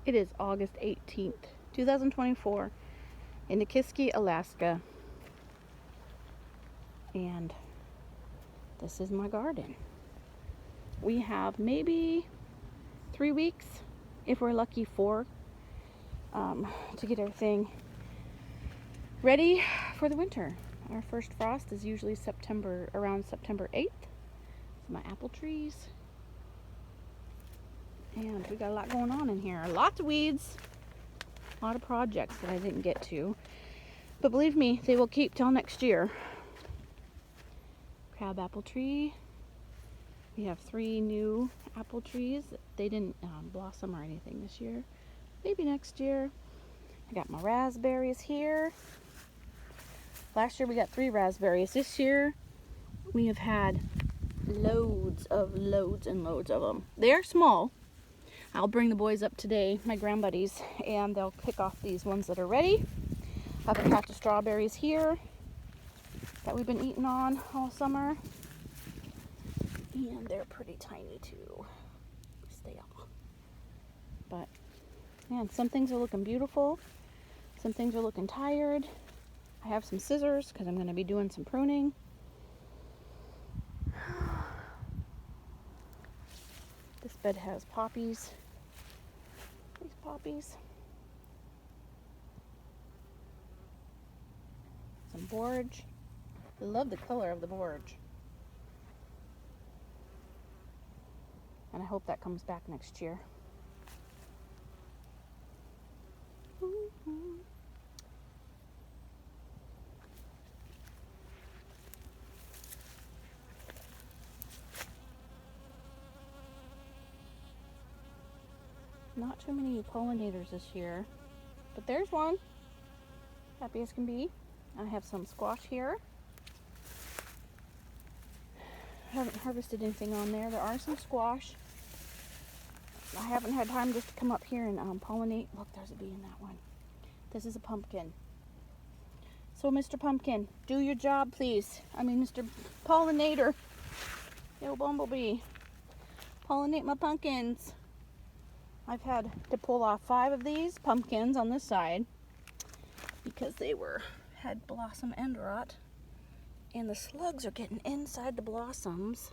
It is August 18th, 2024 in Nikiski, Alaska. And this is my garden. We have maybe 3 weeks, if we're lucky 4, to get everything ready for the winter. Our first frost is usually around September 8th. So my apple trees. And we got a lot going on in here. Lots of weeds. A lot of projects that I didn't get to. But believe me, they will keep till next year. Crab apple tree. We have 3 new apple trees. They didn't blossom or anything this year. Maybe next year. I got my raspberries here. Last year we got 3 raspberries. This year we have had loads and loads of them. They are small. I'll bring the boys up today, my grandbuddies, and they'll pick off these ones that are ready. I have a patch of strawberries here that we've been eating on all summer. And they're pretty tiny too. Stay on. But man, some things are looking beautiful. Some things are looking tired. I have some scissors because I'm going to be doing some pruning. This bed has poppies. These poppies. Some borage. I love the color of the borage. And I hope that comes back next year. Not too many pollinators this year, but there's one. Happy as can be. I have some squash here. Haven't harvested anything on there. There are some squash. I haven't had time just to come up here and pollinate. Look, there's a bee in that one. This is a pumpkin. So, Mr. Pumpkin, do your job, please. I mean, Mr. Pollinator. Yo, bumblebee. Pollinate my pumpkins. I've had to pull off 5 of these pumpkins on this side because they had blossom end rot, and the slugs are getting inside the blossoms.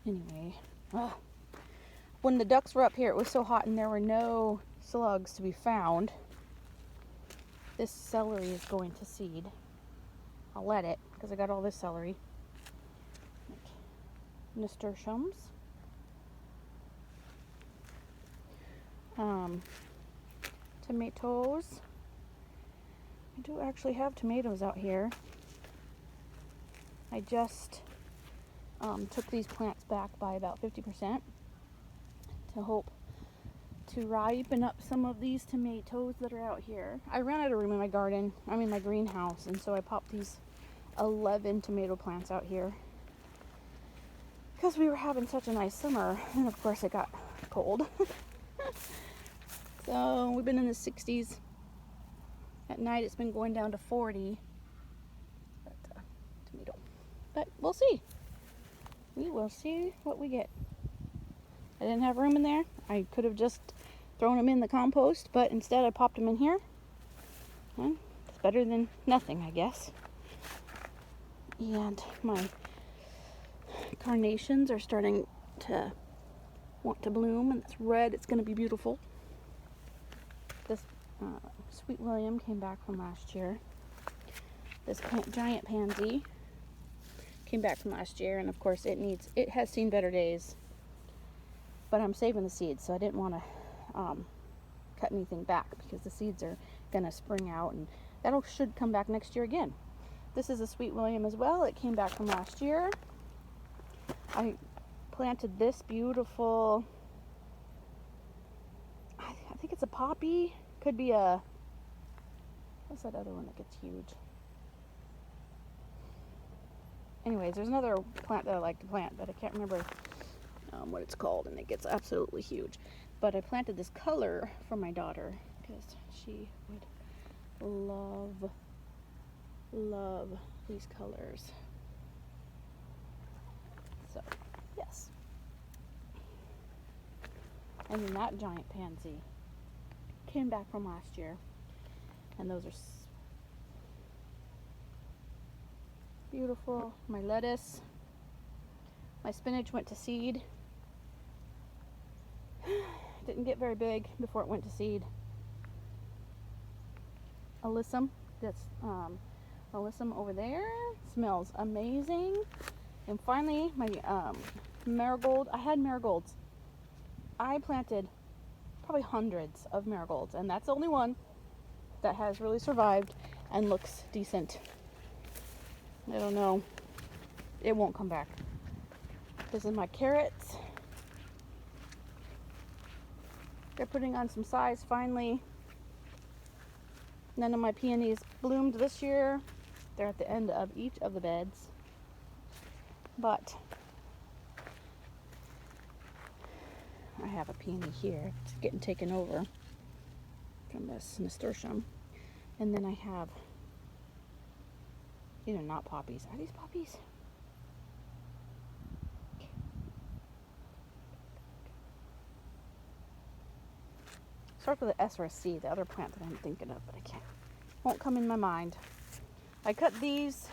Anyway, when the ducks were up here, it was so hot and there were no slugs to be found. This celery is going to seed. I'll let it because I got all this celery. Nasturtiums. Tomatoes. I do actually have tomatoes out here. I just took these plants back by about 50% to hope to ripen up some of these tomatoes that are out here. I ran out of room in my garden, my greenhouse, and so I popped these 11 tomato plants out here because we were having such a nice summer, and of course it got cold. So we've been in the 60s. At night it's been going down to 40. Tomato. But we'll see. We will see what we get. I didn't have room in there. I could have just thrown them in the compost, but instead I popped them in here. And it's better than nothing, I guess. And my carnations are starting to want to bloom, and it's red. It's going to be beautiful. This Sweet William came back from last year. This giant pansy came back from last year, and of course it has seen better days. But I'm saving the seeds, so I didn't want to cut anything back because the seeds are going to spring out, and that should come back next year again. This is a Sweet William as well. It came back from last year. I planted this beautiful, I think it's a poppy. Could be what's that other one that gets huge? Anyways, there's another plant that I like to plant, but I can't remember what it's called, and it gets absolutely huge. But I planted this color for my daughter because she would love these colors. So, yes. And then that giant pansy came back from last year. And those are beautiful. My lettuce, my spinach went to seed. Didn't get very big before it went to seed. Alyssum, that's alyssum over there, smells amazing. And finally, my marigold. I had marigolds. I planted probably hundreds of marigolds, and that's the only one that has really survived and looks decent. I don't know. It won't come back. This is my carrots. They're putting on some size finally. None of my peonies bloomed this year. They're at the end of each of the beds. But I have a peony here. It's getting taken over from this nasturtium. And then I have, these are not poppies. Are these poppies? Starts with an S or a C, the other plant that I'm thinking of, but I can't. Won't come in my mind. I cut these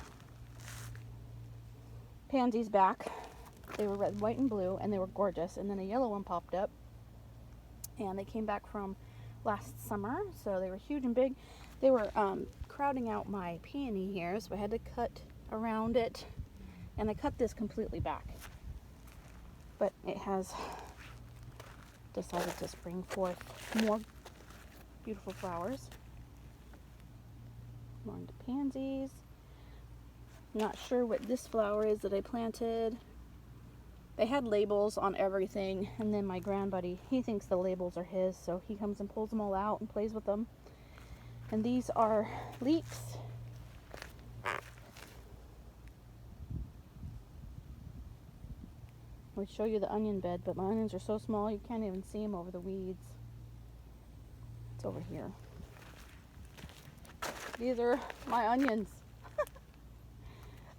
pansies back. They were red, white, and blue, and they were gorgeous. And then a yellow one popped up, and they came back from last summer, so they were huge and big. They were crowding out my peony here, so I had to cut around it, and I cut this completely back. But it has decided to spring forth more beautiful flowers. More into pansies. Not sure what this flower is that I planted. They had labels on everything, and then my grandbuddy, he thinks the labels are his, so he comes and pulls them all out and plays with them. And these are leeks. I would show you the onion bed, but my onions are so small you can't even see them over the weeds. It's over here. These are my onions.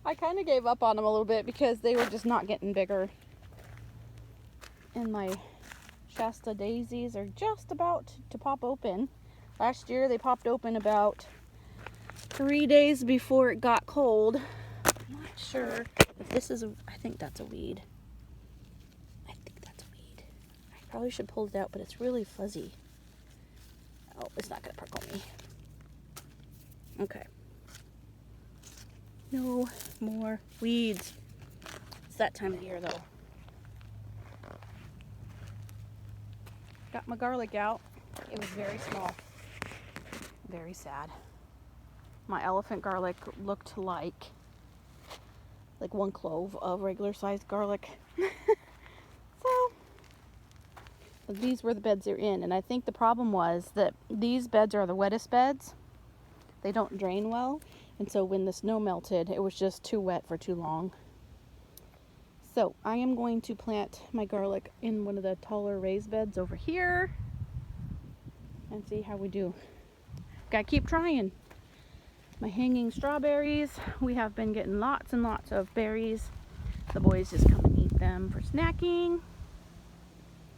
I kind of gave up on them a little bit because they were just not getting bigger. And my Shasta daisies are just about to pop open. Last year they popped open about 3 days before it got cold. I'm not sure if this is I think that's a weed. I probably should pull it out, but it's really fuzzy. Oh, it's not gonna prickle me. Okay. No more weeds. It's that time of year though. Got my garlic out. It was very small. Very sad. My elephant garlic looked like one clove of regular sized garlic. So these were the beds they're in, and I think the problem was that these beds are the wettest beds. They don't drain well, and so when the snow melted, it was just too wet for too long. So I am going to plant my garlic in one of the taller raised beds over here and see how we do. Gotta keep trying. My hanging strawberries, we have been getting lots and lots of berries. The boys just come and eat them for snacking.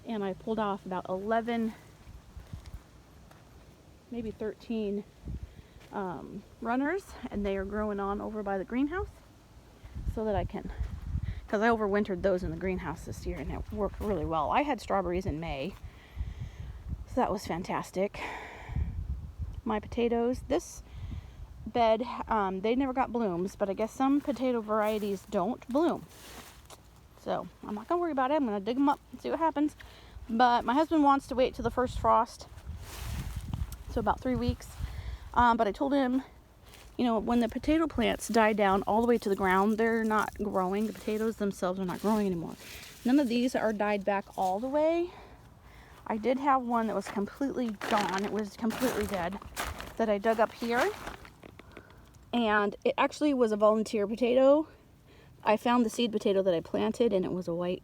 And I pulled off about 11, maybe 13 runners, and they are growing on over by the greenhouse so that I can, because I overwintered those in the greenhouse this year and it worked really well. I had strawberries in May, so that was fantastic. My potatoes, this bed, they never got blooms, but I guess some potato varieties don't bloom. So I'm not going to worry about it. I'm going to dig them up and see what happens. But my husband wants to wait till the first frost. So about 3 weeks. But I told him, you know, when the potato plants die down all the way to the ground, they're not growing. The potatoes themselves are not growing anymore. None of these are died back all the way. I did have one that was completely gone. It was completely dead that I dug up here. And it actually was a volunteer potato. I found the seed potato that I planted, and it was a white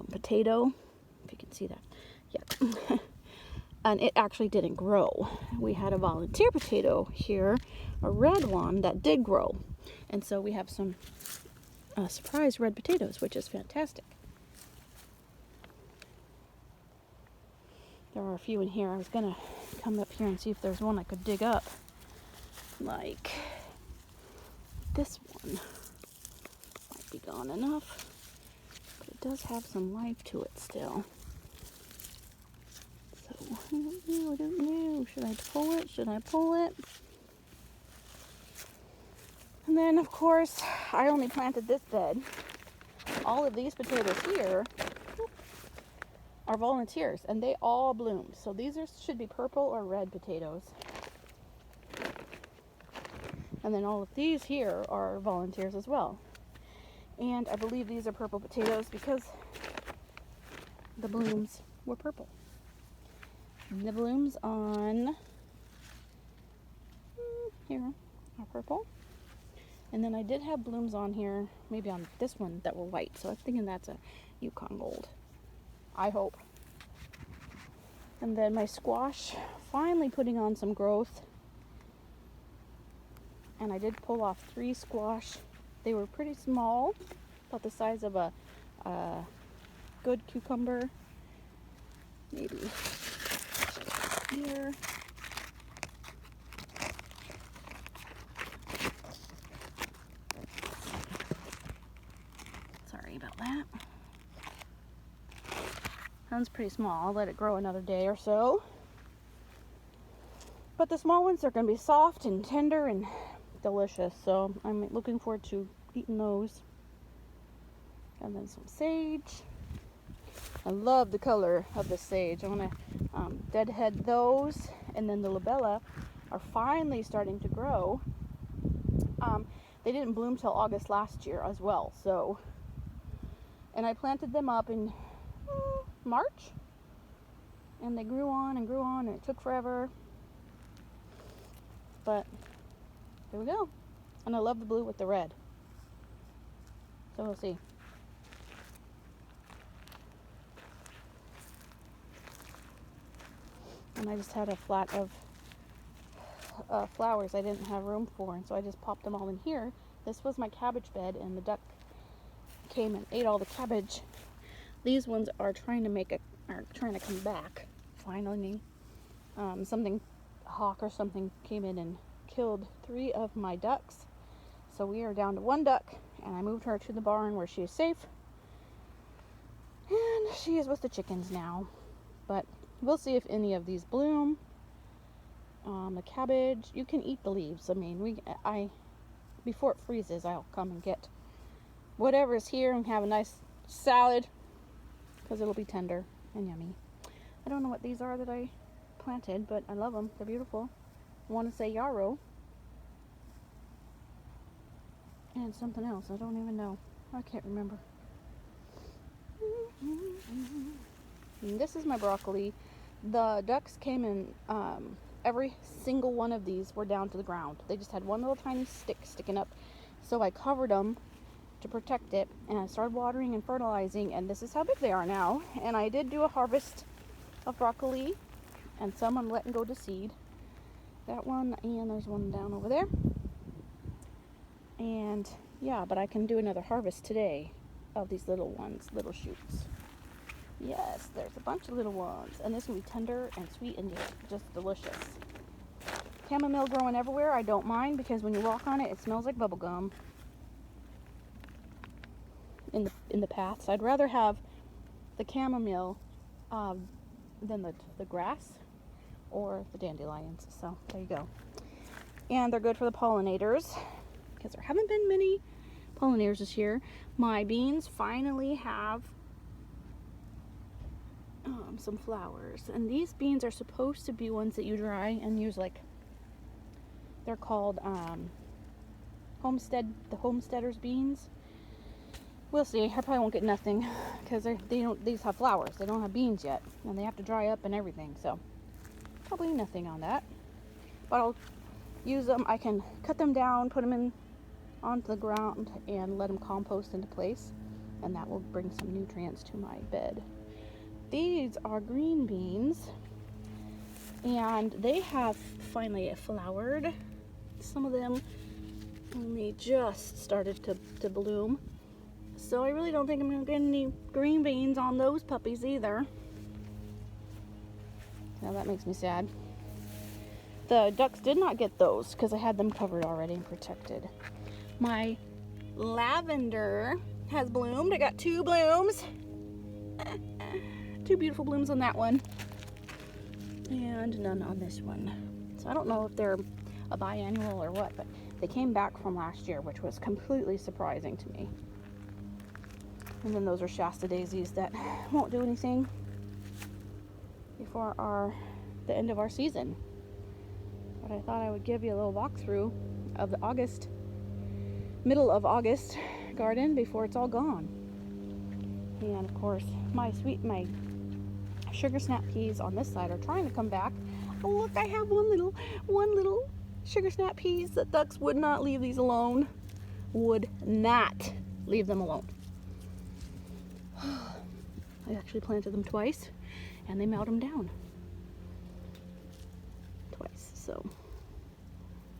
potato, if you can see that. Yeah. And it actually didn't grow. We had a volunteer potato here, a red one that did grow. And so we have some surprise red potatoes, which is fantastic. There are a few in here. I was gonna come up here and see if there's one I could dig up. Like this one. Might be gone enough. But it does have some life to it still. So, I don't know. Should I pull it? Should I pull it? And then, of course, I only planted this bed. All of these potatoes here are volunteers, and they all bloomed. So these should be purple or red potatoes. And then all of these here are volunteers as well. And I believe these are purple potatoes because the blooms were purple. And the blooms on here are purple. And then I did have blooms on here, maybe on this one, that were white. So I'm thinking that's a Yukon Gold. I hope. And then my squash finally putting on some growth. And I did pull off 3 squash. They were pretty small, about the size of a good cucumber. Maybe here. Sorry about that. Sounds pretty small. I'll let it grow another day or so. But the small ones are going to be soft and tender and delicious. So I'm looking forward to eating those. And then some sage. I love the color of the sage. I want to deadhead those. And then the labella are finally starting to grow. They didn't bloom till August last year as well. So, and I planted them up in March, and they grew on, and it took forever, but here we go. And I love the blue with the red, so we'll see. And I just had a flat of flowers I didn't have room for, and so I just popped them all in here. This was my cabbage bed, and the duck came and ate all the cabbage. These ones are trying to come back. Finally, a hawk or something came in and killed 3 of my ducks. So we are down to 1 duck, and I moved her to the barn where she is safe. And she is with the chickens now. But we'll see if any of these bloom. The cabbage, you can eat the leaves. I mean, before it freezes, I'll come and get whatever's here and have a nice salad, because it'll be tender and yummy. I don't know what these are that I planted, but I love them. They're beautiful. I want to say yarrow. And something else. I don't even know. I can't remember. And this is my broccoli. The ducks came in, every single one of these were down to the ground. They just had one little tiny stick sticking up. So I covered them to protect it, and I started watering and fertilizing, and this is how big they are now. And I did do a harvest of broccoli, and some I'm letting go to seed. That one, and there's one down over there. And yeah, but I can do another harvest today of these little ones, little shoots. Yes, there's a bunch of little ones, and this will be tender and sweet and just delicious. Chamomile growing everywhere, I don't mind, because when you walk on it, it smells like bubble gum. In the paths, I'd rather have the chamomile than the grass or the dandelions. So there you go. And they're good for the pollinators, because there haven't been many pollinators this year. My beans finally have some flowers, and these beans are supposed to be ones that you dry and use, like, they're called the homesteaders beans. We'll see. I probably won't get nothing, because these have flowers. They don't have beans yet, and they have to dry up and everything, so probably nothing on that. But I'll use them. I can cut them down, put them onto the ground, and let them compost into place, and that will bring some nutrients to my bed. These are green beans, and they have finally flowered. Some of them only just started to bloom. So I really don't think I'm going to get any green beans on those puppies either. Now that makes me sad. The ducks did not get those because I had them covered already and protected. My lavender has bloomed. I got 2 blooms. 2 beautiful blooms on that one. And none on this one. So I don't know if they're a biannual or what, but they came back from last year, which was completely surprising to me. And then those are Shasta daisies that won't do anything before the end of our season. But I thought I would give you a little walkthrough of the middle of August garden before it's all gone. And of course, my sugar snap peas on this side are trying to come back. Oh look, I have one little sugar snap peas. The ducks would not leave these alone. Would not leave them alone. I actually planted them twice and they mowed them down. Twice, so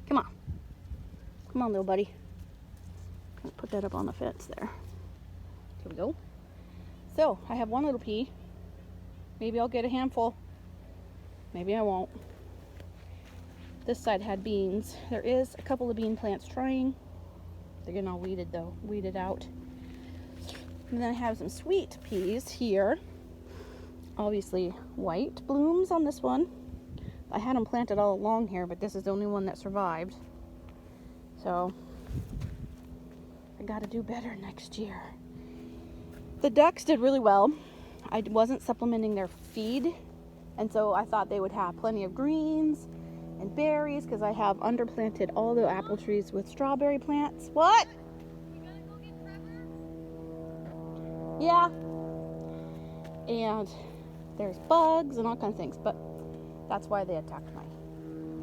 come on little buddy. I'll put that up on the fence there. Here we go. So I have one little pea. Maybe I'll get a handful, maybe I won't. This side had beans. There is a couple of bean plants trying. They're getting all weeded out. And then I have some sweet peas here. Obviously white blooms on this one. I had them planted all along here, but this is the only one that survived. So I gotta do better next year. The ducks did really well. I wasn't supplementing their feed, and so I thought they would have plenty of greens and berries because I have underplanted all the apple trees with strawberry plants. What? You gotta go get Trevor? Yeah. And there's bugs and all kinds of things, but that's why they attacked my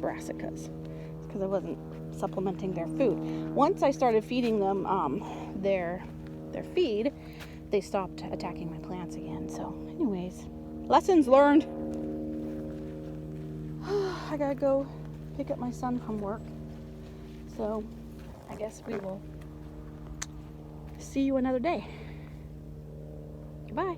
brassicas. It's because I wasn't supplementing their food. Once I started feeding them their feed, they stopped attacking my plants again. So anyways, lessons learned. I gotta go pick up my son from work. So I guess we will see you another day. Goodbye.